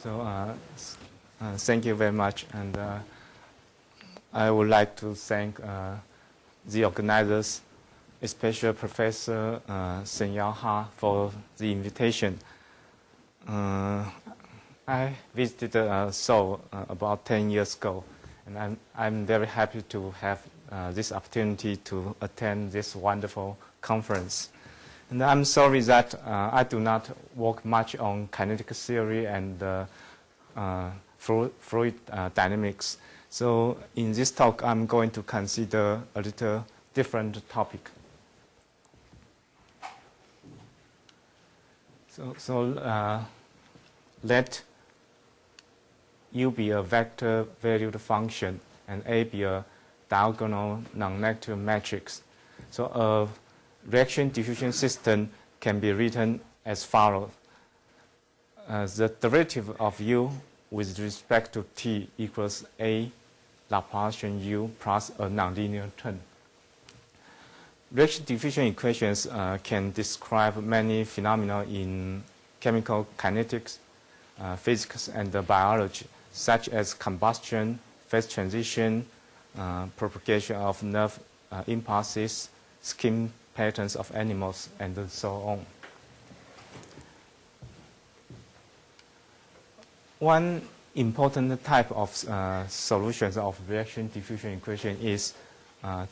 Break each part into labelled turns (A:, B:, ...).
A: So thank you very much, and I would like to thank the organizers, especially Professor Sen Yao Ha, for the invitation. I visited Seoul about 10 years ago, and I'm very happy to have this opportunity to attend this wonderful conference. And I'm sorry that I do not work much on kinetic theory and fluid dynamics. So in this talk, I'm going to consider a little different topic. So let U be a vector valued function and A be a diagonal non-negative matrix. So a reaction-diffusion system can be written as follows. The derivative of U with respect to t equals A Laplacian U plus a nonlinear term. Reaction-diffusion equations can describe many phenomena in chemical kinetics, physics, and biology, such as combustion, phase transition, propagation of nerve impulses, skin patterns of animals, and so on. One important type of solutions of reaction-diffusion equation is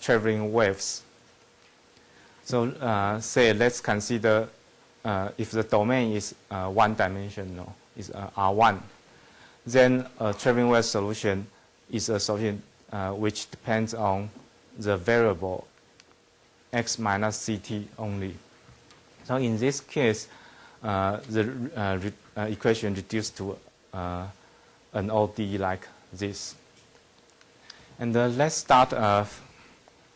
A: traveling waves. So say let's consider if the domain is one-dimensional, is R1, then a traveling wave solution is a solution which depends on the variable x minus ct only. So in this case, the equation reduced to an ODE like this. And let's start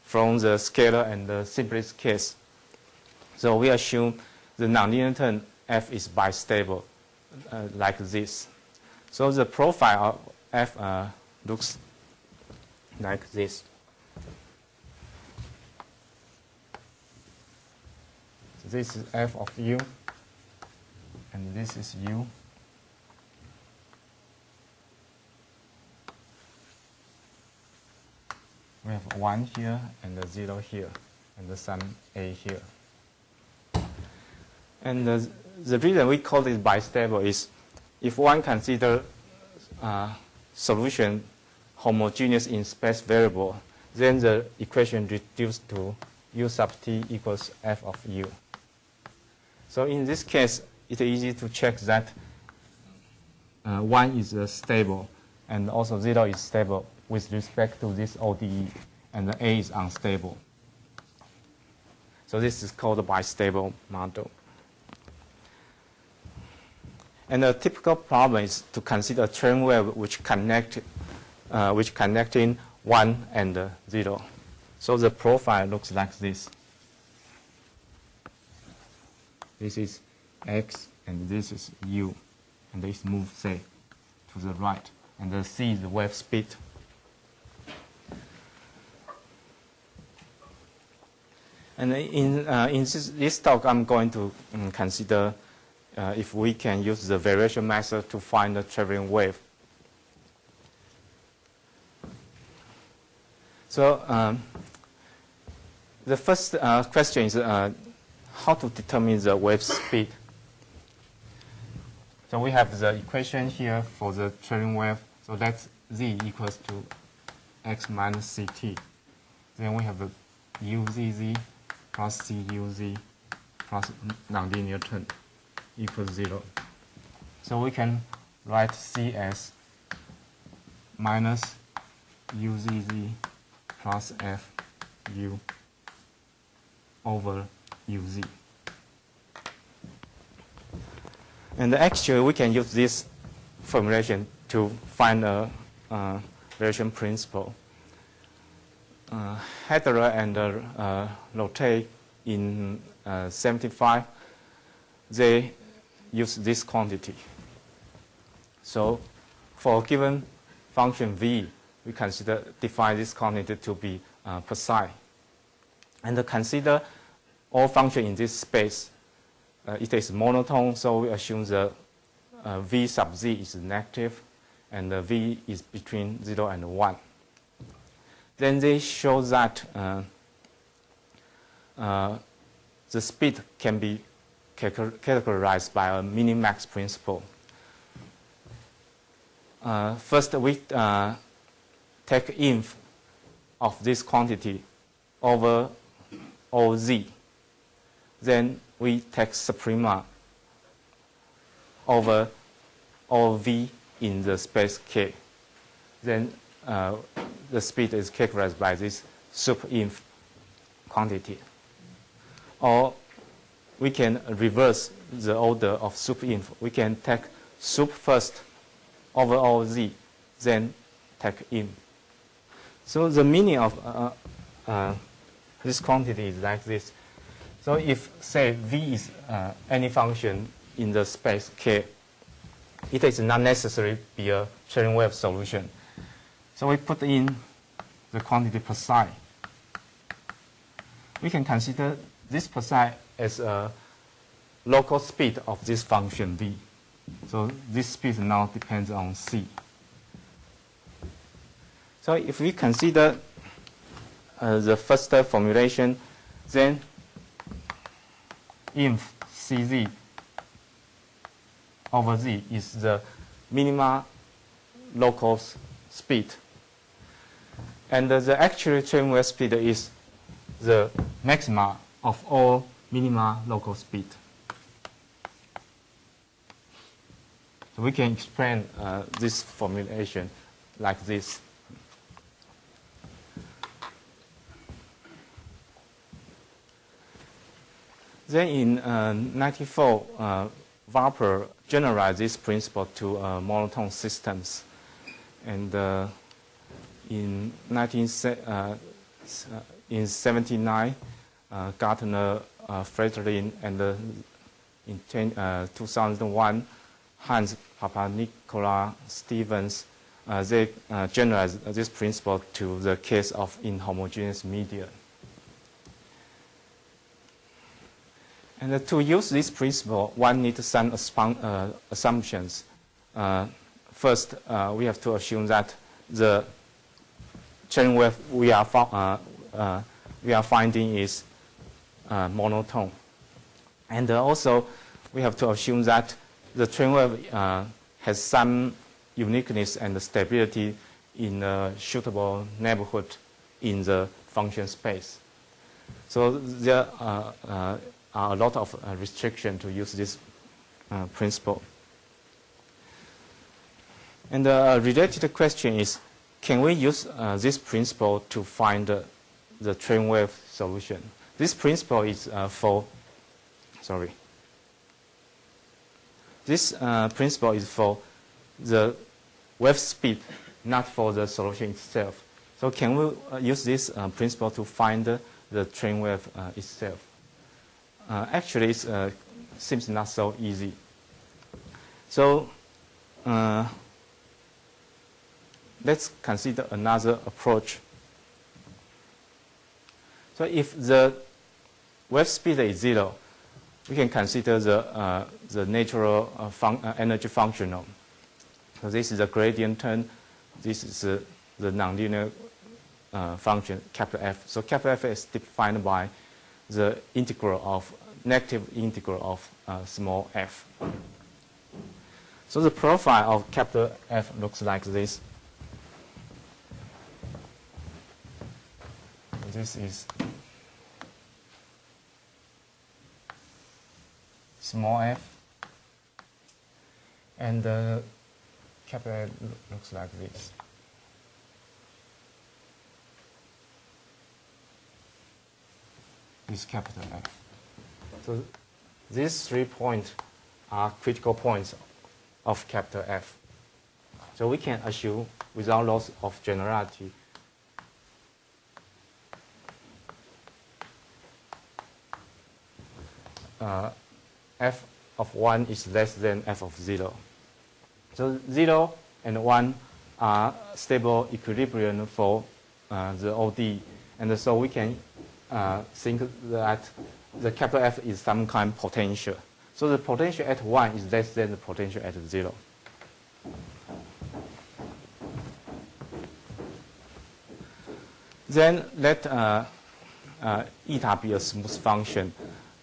A: from the scalar and the simplest case. So we assume the nonlinear term f is bistable, like this. So the profile of f looks like this. So this is f of u, and this is u. We have 1 here and a 0 here, and some a here. And the reason we call this bistable is if one consider solution homogeneous in space variable, then the equation reduced to u sub t equals f of u. So in this case, it's easy to check that 1 is stable, and also 0 is stable with respect to this ODE, and the A is unstable. So this is called a bistable model. And a typical problem is to consider a train wave which connecting 1 and 0. So the profile looks like this. This is x, and this is u, and this moves, say, to the right, and the c is the wave speed. And in this talk, I'm going to consider if we can use the variation method to find the traveling wave. So the first question is how to determine the wave speed. So we have the equation here for the traveling wave. So that's z equals to x minus ct. Then we have the uzz plus cuz plus nonlinear term equals 0. So we can write c as minus uzz plus f u over uz. And actually, we can use this formulation to find a variation principle. Hedera and Lotte in 75, they use this quantity. So for a given function v, we define this quantity to be precise. And consider all functions in this space. It is monotone, so we assume the V sub z is negative, and V is between 0 and 1. Then they show that the speed can be categorized by a minimax principle. First, we take inf of this quantity over all z. Then we take suprema over all v in the space K. Then the speed is characterized by this sup-inf quantity. Or we can reverse the order of sup-inf. We can take sup first over all z, then take inf. So the meaning of this quantity is like this. So if, say, v is any function in the space K, it is not necessary to be a Cherenkov wave solution. So we put in the quantity per psi. We can consider this per psi as a local speed of this function v. So this speed now depends on c. So if we consider the first formulation, then inf cz over z is the minima local speed. And the actual Cherenkov wave speed is the maxima of all minima local speed. So we can explain this formulation like this. Then in 1994, Varper generalized this principle to monotone systems. And in 1979, Gartner, Friedlin, and in 2001, Hans Papanicolaou Stevens, they generalized this principle to the case of inhomogeneous media. And to use this principle, one needs some assumptions. First, we have to assume that the Cherenkov wave we are finding is monotone. And also, we have to assume that the Cherenkov wave has some uniqueness and stability in a suitable neighborhood in the function space. So there are a lot of restrictions to use this principle. And the related question is, can we use this principle to find the Cherenkov wave solution? This principle is This principle is for the wave speed, not for the solution itself. So can we use this principle to find the Cherenkov wave itself? Actually, it seems not so easy. So let's consider another approach. So if the wave speed is 0, we can consider the natural energy functional. So this is the gradient term. This is the nonlinear function, capital F. So capital F is defined by the integral of negative integral of small f. So the profile of capital F looks like this. This is small f, and capital F looks like this. This capital F. So these 3 points are critical points of capital F. So we can assume, without loss of generality, f of 1 is less than f of 0. So 0 and 1 are stable equilibrium for the OD. And so we can think that the capital F is some kind of potential. So the potential at 1 is less than the potential at 0. Then let eta be a smooth function.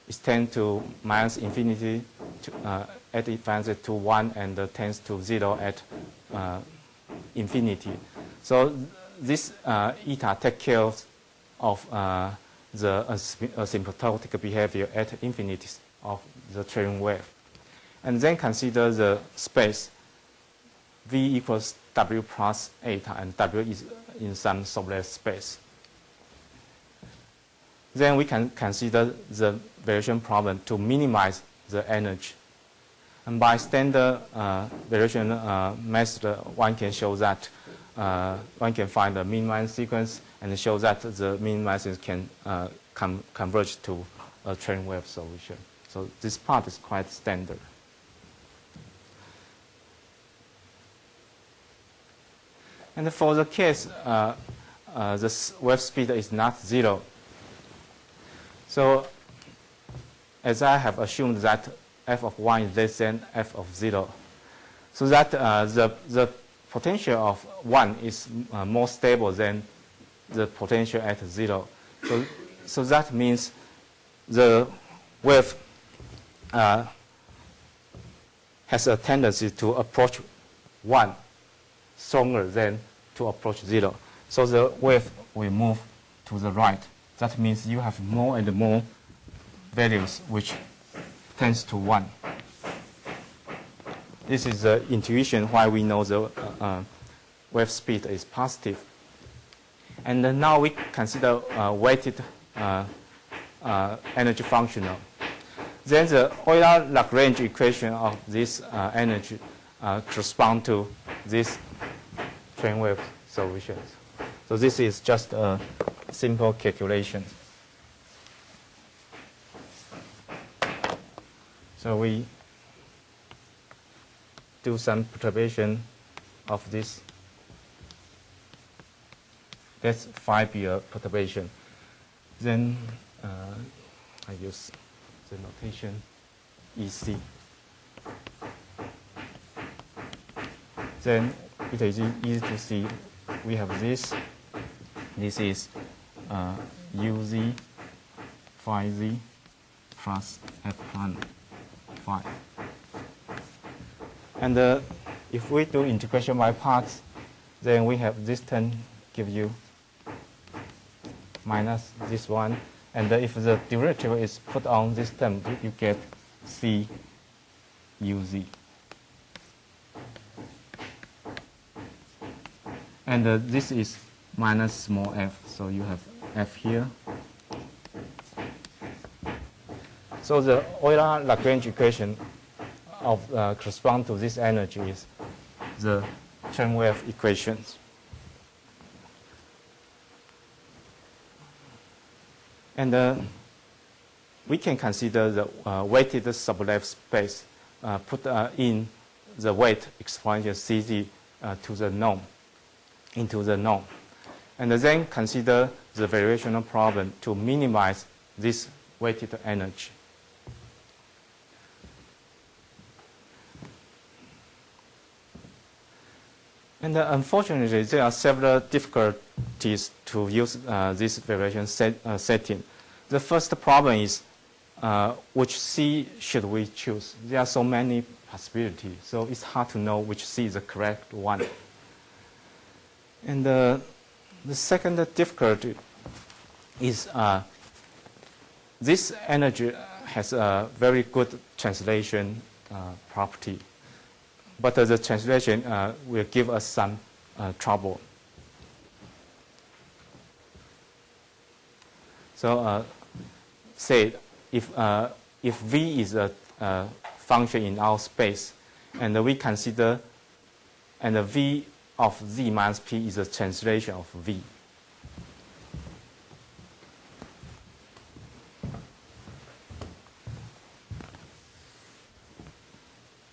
A: It tends to minus infinity to, at infinity to 1 and tends to 0 at infinity. So this eta takes care of the asymptotic behavior at infinity of the traveling wave. And then consider the space V equals W plus eta, and W is in some subless space. Then we can consider the variation problem to minimize the energy. And by standard variation method, one can show that one can find the minimized sequence and show that the minimized can converge to a train wave solution. So this part is quite standard. And for the case, the wave speed is not 0. So as I have assumed that f of 1 is less than f of 0, so that the potential of 1 is more stable than the potential at 0. So that means the wave has a tendency to approach 1 stronger than to approach 0. So the wave will move to the right. That means you have more and more values which tends to 1. This is the intuition why we know the wave speed is positive. And now we consider weighted energy functional. Then the Euler-Lagrange equation of this energy corresponds to this train wave solutions. So this is just a simple calculation. So we do some perturbation of this. That's 5-year perturbation. Then I use the notation EC. Then it is easy to see. We have this. This is UZ phi z plus F1 phi. And if we do integration by parts, then we have this term give you minus this one. And if the derivative is put on this term, you get C UZ. And this is minus small f, so you have f here. So the Euler-Lagrange equation of correspond to this energy is the train wave equations. And we can consider the weighted sublab space, put in the weight exponential Cz to the norm, into the norm. And then consider the variational problem to minimize this weighted energy. And unfortunately, there are several difficulties to use this variation setting. The first problem is which C should we choose? There are so many possibilities, so it's hard to know which C is the correct one. And the second difficulty is this energy has a very good translation property. But the translation will give us some trouble. So say if V is a function in our space, and we consider, and the V of Z minus P is a translation of V.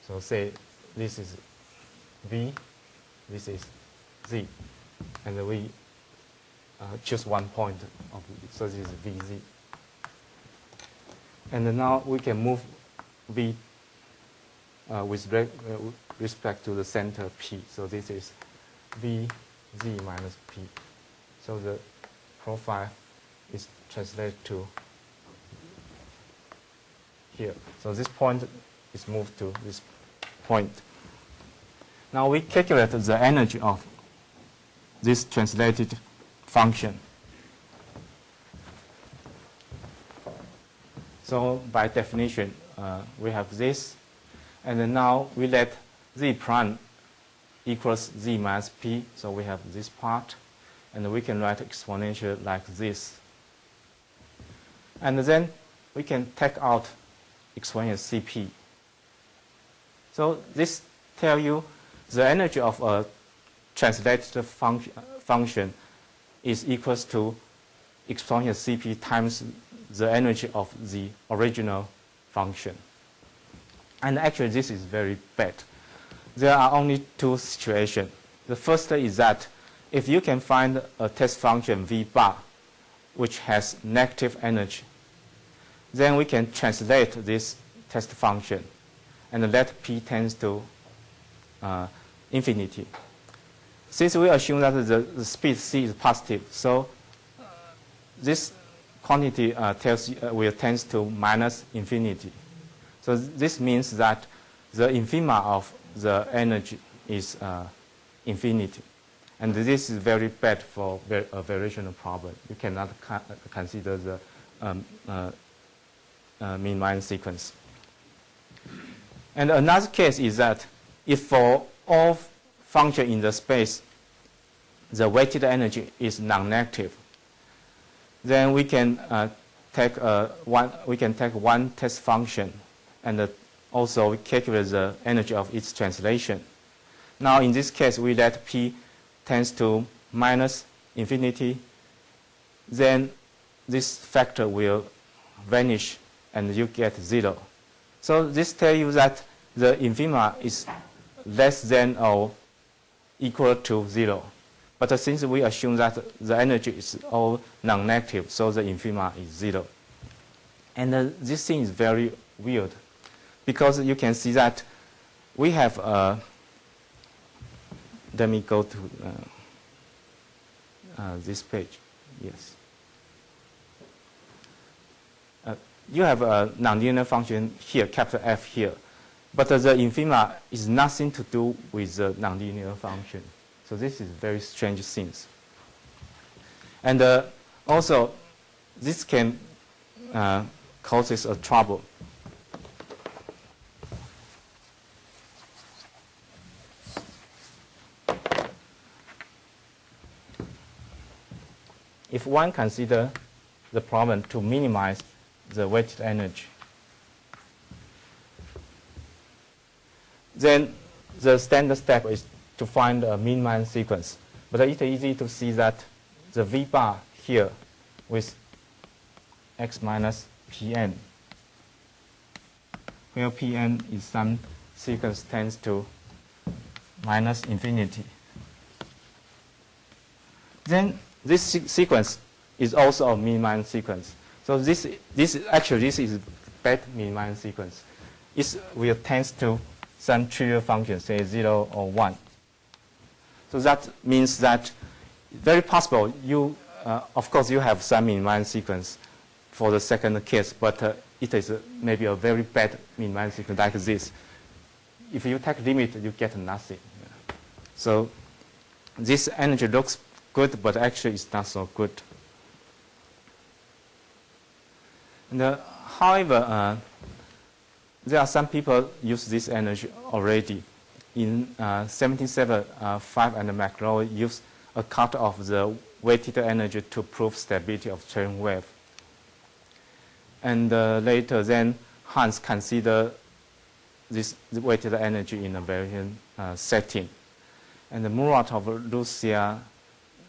A: So say this is V, this is Z, and we choose one point of V, so this is VZ. And now we can move V with respect to the center P. So this is V Z minus P. So the profile is translated to here. So this point is moved to this point. Now we calculate the energy of this translated function. So by definition, we have this, and then now we let Z prime equals Z minus P, so we have this part, and we can write exponential like this. And then we can take out exponential Cp. So this tells you the energy of a translated function is equals to exponential Cp times the energy of the original function. And actually this is very bad. There are only two situations. The first is that if you can find a test function V bar which has negative energy, then we can translate this test function and let P tends to infinity. Since we assume that the speed C is positive, so this quantity will tend to minus infinity. So this means that the infima of the energy is infinity. And this is very bad for a variational problem. You cannot consider the mean-minus sequence. And another case is that if for all functions in the space, the weighted energy is non-negative, then we can take one test function and also we calculate the energy of its translation. Now in this case, we let P tends to minus infinity, then this factor will vanish and you get 0. So this tells you that the infima is less than or equal to 0. But since we assume that the energy is all non-negative, so the infima is 0. And this thing is very weird, because you can see that we have let me go to this page. Yes. You have a nonlinear function here, capital F here. But the infima is nothing to do with the nonlinear function. So this is very strange things. And also, this can causes a trouble. If one consider the problem to minimize the weighted energy, then the standard step is to find a mean-minus sequence. But it's easy to see that the V bar here with x minus Pn, where Pn is some sequence tends to minus infinity. Then this sequence is also a mean-minus sequence. So this is bad mean-minus sequence. It will tend to some trivial function, say 0 or 1. So that means that very possible you, of course, you have some mean-minus sequence for the second case, but it is maybe a very bad mean-minus sequence like this. If you take limit, you get nothing. So this energy looks good, but actually it's not so good. And, however, there are some people use this energy already. In 1775, and McLaughlin used a cut of the weighted energy to prove stability of traveling wave. And later, then Hans considered this weighted energy in a variation setting. And Muratov, Lucia,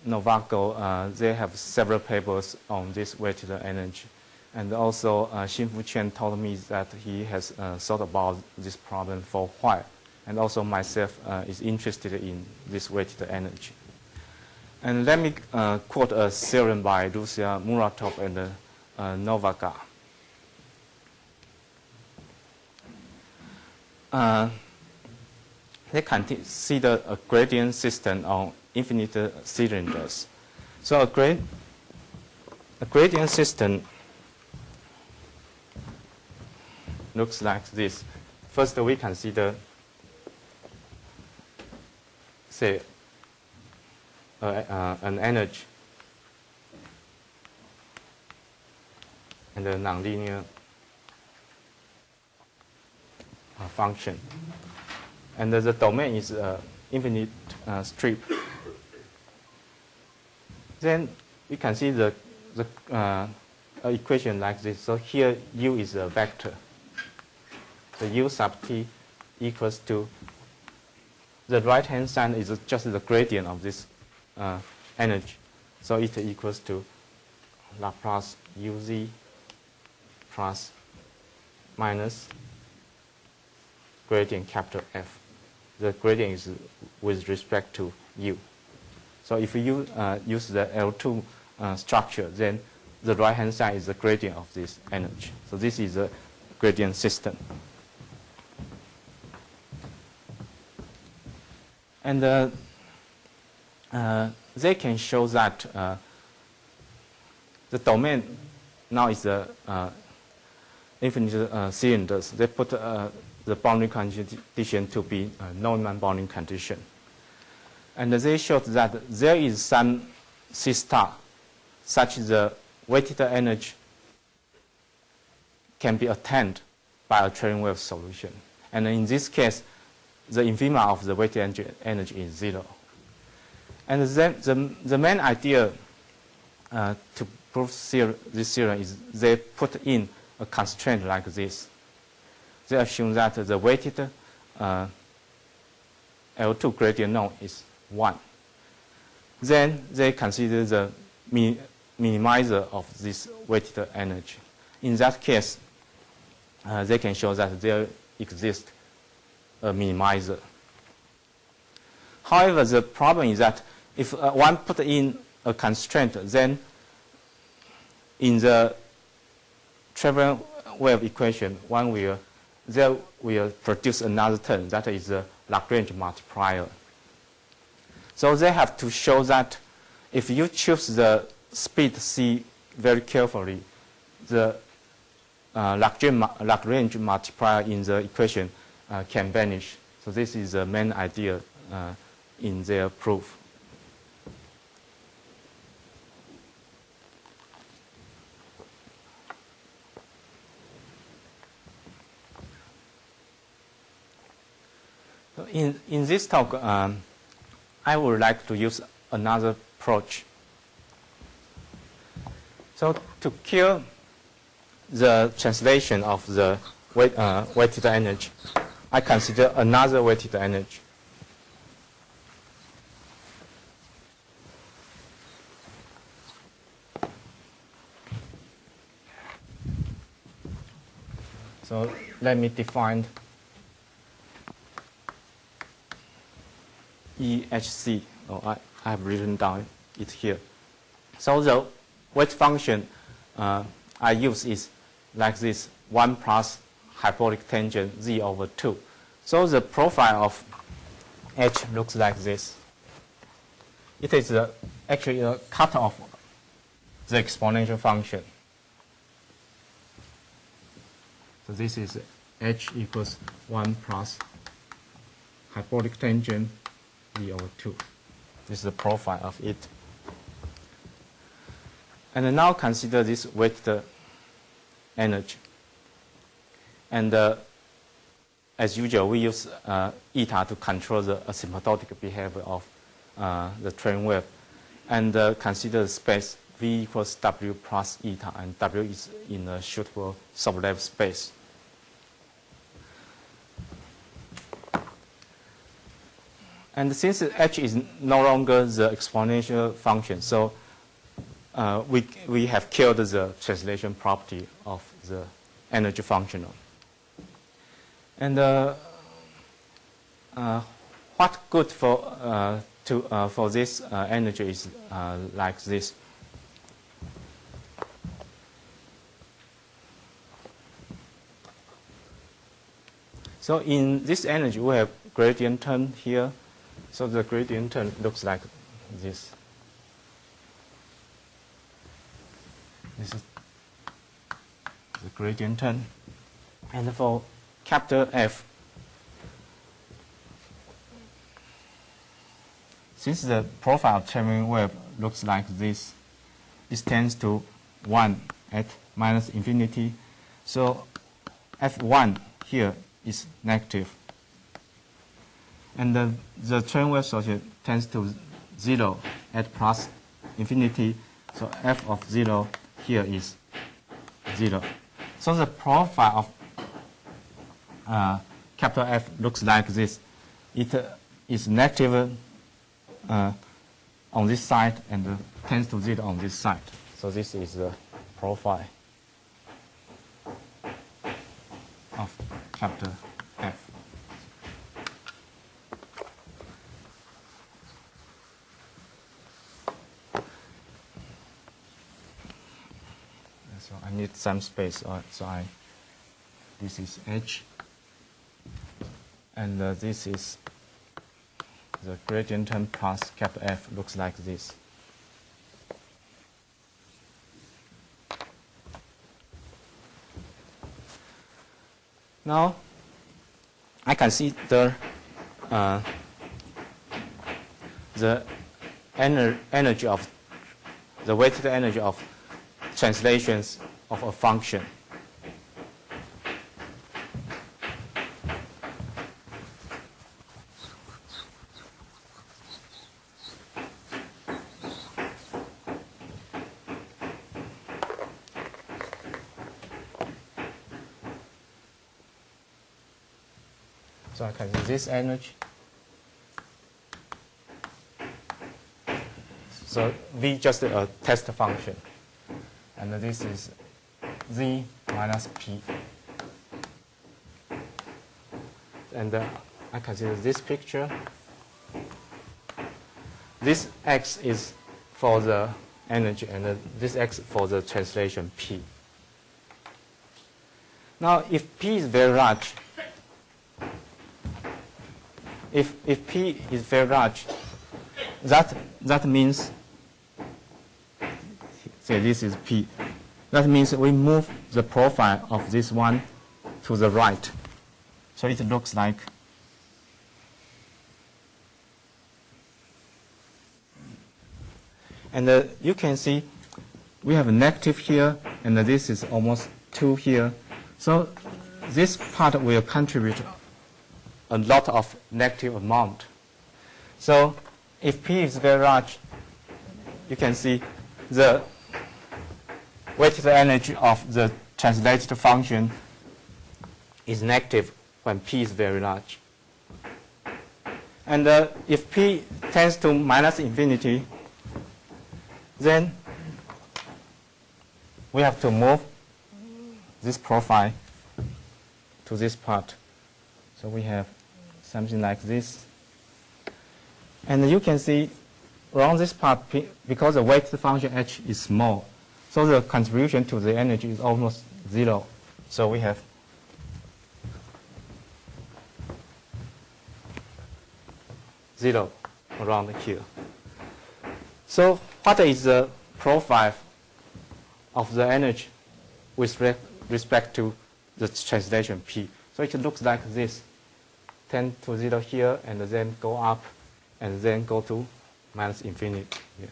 A: Novago, they have several papers on this weighted energy. And also, Chiun Chen told me that he has thought about this problem for a while. And also myself is interested in this weighted energy. And let me quote a theorem by Lucia, Muratov, and Novaga. they consider a gradient system on infinite cylinders. So a gradient system looks like this. First, we consider, say, an energy and a nonlinear function. And the domain is infinite strip. Then we can see the equation like this. So here U is a vector. The U sub t equals to, the right-hand side is just the gradient of this energy. So it equals to Laplace uz plus minus gradient capital F. The gradient is with respect to U. So if you use the L2 structure, then the right-hand side is the gradient of this energy. So this is a gradient system. And they can show that the domain now is infinite cylinders. They put the boundary condition to be no non-bounding condition. And they showed that there is some C star such the weighted energy can be attained by a traveling wave solution. And in this case, the infima of the weighted energy is 0. And then the main idea to prove this theorem is they put in a constraint like this. They assume that the weighted L2 gradient norm is 1. Then they consider the minimizer of this weighted energy. In that case, they can show that there exists a minimizer. However, the problem is that if one put in a constraint, then in the traveling wave equation, there will produce another term that is the Lagrange multiplier. So they have to show that if you choose the speed c very carefully, the Lagrange multiplier in the equation can vanish. So this is the main idea in their proof. So in this talk, I would like to use another approach. So to kill the translation of the weighted energy, I consider another weighted energy. So let me define EHC. I have written down it here. So the weight function I use is like this: 1 plus hyperbolic tangent z over 2. So the profile of H looks like this. It is actually a cut of the exponential function. So this is H equals 1 plus hyperbolic tangent z over 2. This is the profile of it. And now consider this weighted energy. And as usual, we use eta to control the asymptotic behavior of the train wave. And consider the space V equals W plus eta, and W is in a suitable sublab space. And since H is no longer the exponential function, so we have killed the translation property of the energy functional. And what good for this energy is like this. So in this energy, we have gradient term here. So the gradient term looks like this. This is the gradient term. And for capital F, since the profile of traveling wave looks like this, it tends to 1 at minus infinity. So F1 here is negative. And the train wave solution tends to 0 at plus infinity. So F of 0 here is 0. So the profile of capital F looks like this. It is negative on this side and tends to 0 on this side. So this is the profile of capital F. So I need some space, so this is H, and this is the gradient term plus capital F looks like this. Now I can see the energy of the weighted energy of translations of a function. So I can use this energy. So V just a test function. And this is Z minus P. And I consider this picture. This X is for the energy, and this X for the translation P. Now, if P is very large, if P is very large, that means, say this is P. That means we move the profile of this one to the right. So it looks like and you can see we have a negative here, and this is almost 2 here. So this part will contribute a lot of negative amount. So if P is very large, you can see the weighted energy of the translated function is negative when P is very large. And if P tends to minus infinity, then we have to move this profile to this part. So we have something like this. And you can see around this part, because the weighted function h is small, so the contribution to the energy is almost 0. So we have zero around here. So what is the profile of the energy with respect to the translation P? So it looks like this, 10 to 0 here, and then go up, and then go to minus infinity here.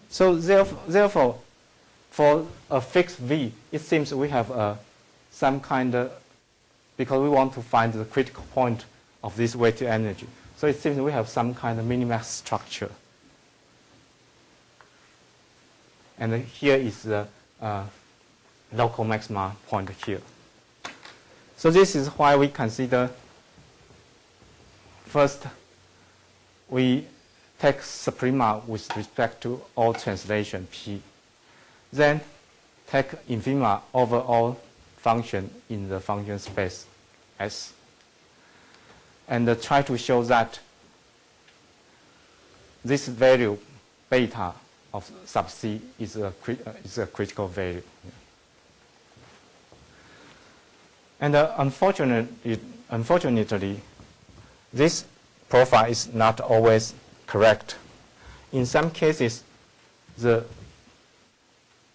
A: So therefore, for a fixed V, it seems we have some kind of, because we want to find the critical point of this weighted energy. So it seems we have some kind of minimax structure. And here is the local maxima point here. So this is why we consider, first, we take suprema with respect to all translation P. Then take infima over all function in the function space S. And try to show that this value beta of sub C is a critical value. And unfortunately, this profile is not always correct. In some cases, the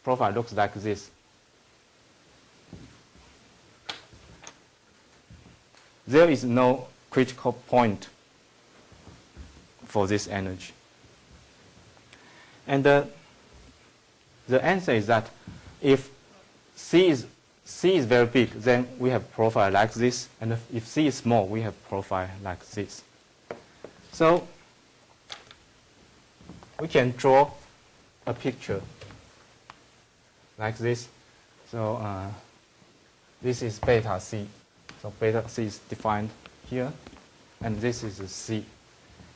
A: profile looks like this. There is no critical point for this energy. And the answer is that if C is very big, then we have profile like this. And if C is small, we have profile like this. So we can draw a picture like this. So this is beta C. So beta C is defined here. And this is C.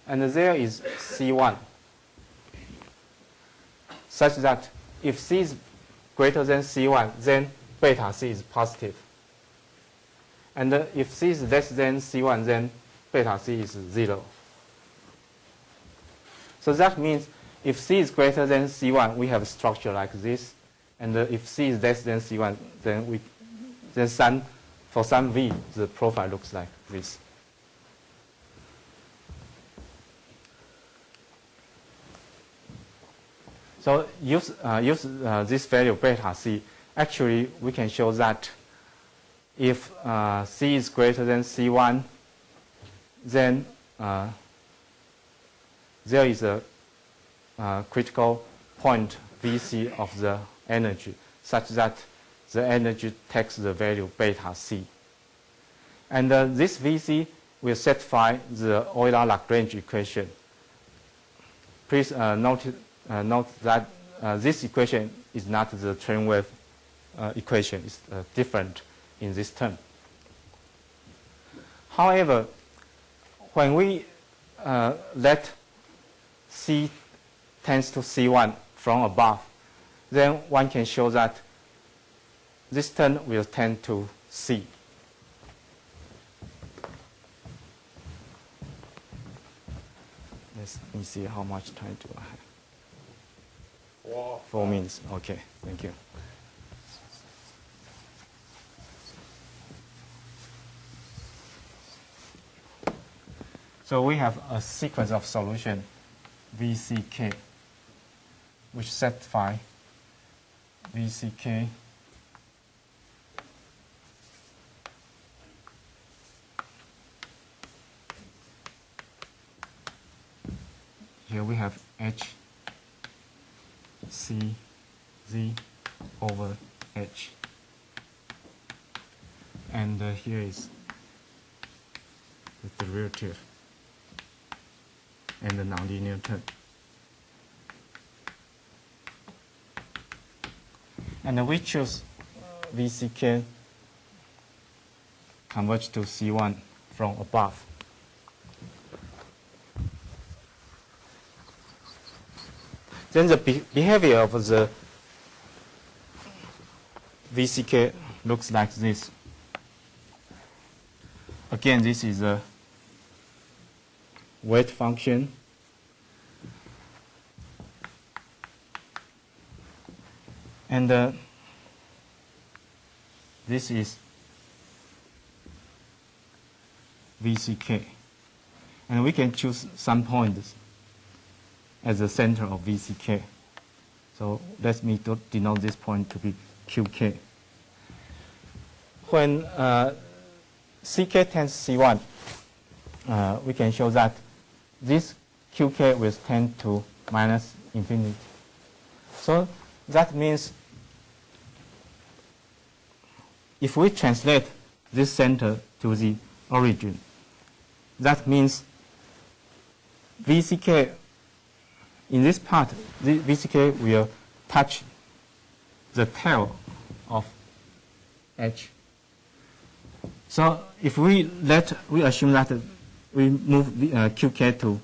A: And there is C1. Such that if C is greater than C1, then beta C is positive. And if C is less than C1, then beta C is 0. So that means if C is greater than C1, we have a structure like this. And if C is less than C1, then for some V, the profile looks like this. So use this value beta C. Actually, we can show that if C is greater than C1, then there is a critical point VC of the energy, such that the energy takes the value beta C. And this VC will satisfy the Euler-Lagrange equation. Please note that this equation is not the train wave equation. It's different in this term. However, when we let C tends to C1 from above, then one can show that this term will tend to C. Let me see how much time do I have. 4 minutes. Okay, thank you. So we have a sequence of solution VCK, which satisfy VCK here we have H C Z over H, and here is the derivative and the nonlinear term. And we choose VCK converge to C1 from above. Then the behavior of the VCK looks like this. Again, this is a weight function. And this is VCK. And we can choose some points as the center of VCK. So let me denote this point to be QK. When CK tends C1, we can show that this QK will tend to minus infinity. So that means if we translate this center to the origin, that means VCK, in this part, the VCK will touch the tail of H. So if we assume that we move QK to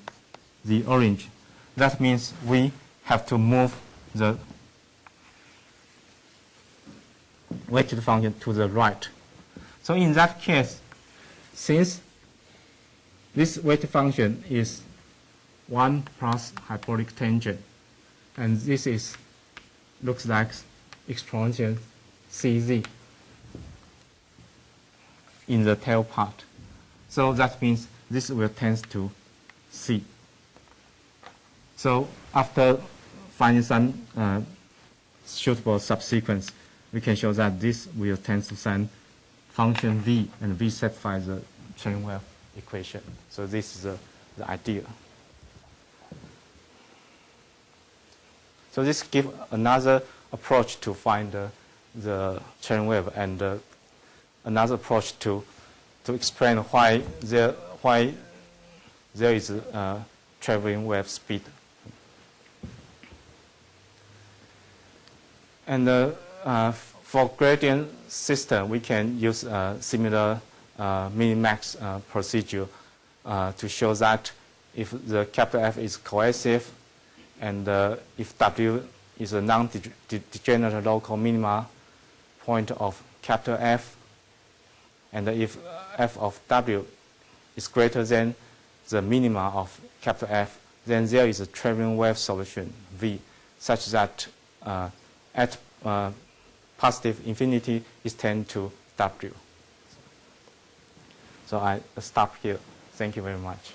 A: the orange, that means we have to move the weighted function to the right. So in that case, since this weighted function is 1 plus hyperbolic tangent, and this is looks like exponential CZ. in the tail part. So that means this will tend to C. So after finding some suitable subsequence, we can show that this will tend to send function V, and V satisfies the train wave equation. So this is the idea. So this gives another approach to find the train wave, and another approach to explain why there is traveling wave speed. And for gradient system, we can use a similar minimax procedure to show that if the capital F is cohesive, and if W is a non-degenerate local minima point of capital F, and if F of W is greater than the minima of capital F, then there is a traveling wave solution V, such that at positive infinity is tend to W. So I stop here. Thank you very much.